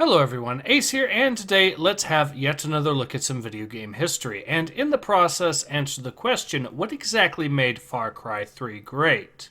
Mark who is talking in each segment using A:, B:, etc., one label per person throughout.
A: Hello everyone, Ace here, and today let's have yet another look at some video game history, and in the process answer the question, what exactly made Far Cry 3 great?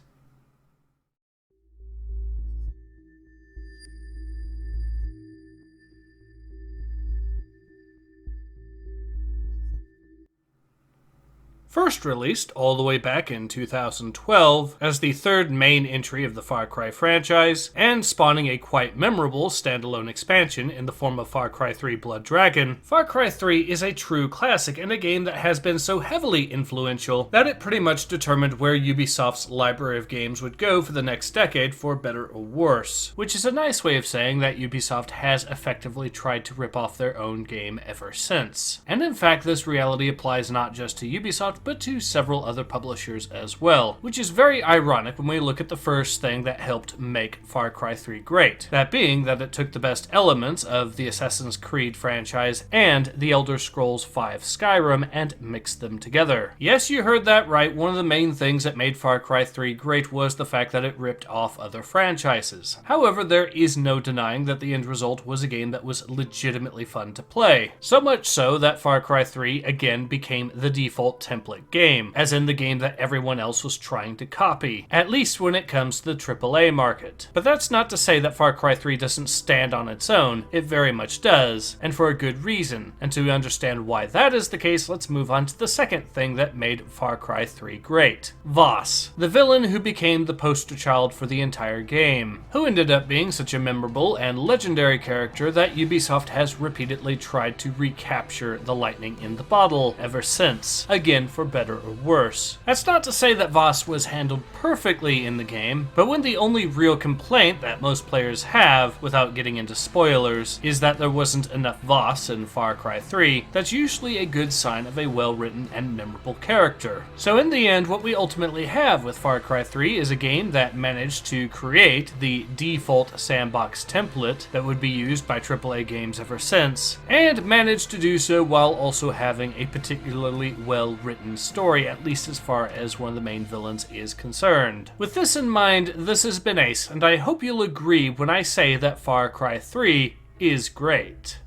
A: First released all the way back in 2012 as the third main entry of the Far Cry franchise, and spawning a quite memorable standalone expansion in the form of Far Cry 3 Blood Dragon, Far Cry 3 is a true classic and a game that has been so heavily influential that it pretty much determined where Ubisoft's library of games would go for the next decade, for better or worse. Which is a nice way of saying that Ubisoft has effectively tried to rip off their own game ever since. And in fact, this reality applies not just to Ubisoft, but to several other publishers as well, which is very ironic when we look at the first thing that helped make Far Cry 3 great. That being that it took the best elements of the Assassin's Creed franchise and the Elder Scrolls V Skyrim and mixed them together. Yes, you heard that right, one of the main things that made Far Cry 3 great was the fact that it ripped off other franchises. However, there is no denying that the end result was a game that was legitimately fun to play. So much so that Far Cry 3 again became the default template game, as in the game that everyone else was trying to copy, at least when it comes to the AAA market. But that's not to say that Far Cry 3 doesn't stand on its own, it very much does, and for a good reason. And to understand why that is the case, let's move on to the second thing that made Far Cry 3 great. Vaas, the villain who became the poster child for the entire game, who ended up being such a memorable and legendary character that Ubisoft has repeatedly tried to recapture the lightning in the bottle ever since, again for better or worse. That's not to say that Vaas was handled perfectly in the game, but when the only real complaint that most players have, without getting into spoilers, is that there wasn't enough Vaas in Far Cry 3, that's usually a good sign of a well-written and memorable character. So in the end, what we ultimately have with Far Cry 3 is a game that managed to create the default sandbox template that would be used by AAA games ever since, and managed to do so while also having a particularly well-written story, at least as far as one of the main villains is concerned. With this in mind, this has been Ace, and I hope you'll agree when I say that Far Cry 3 is great.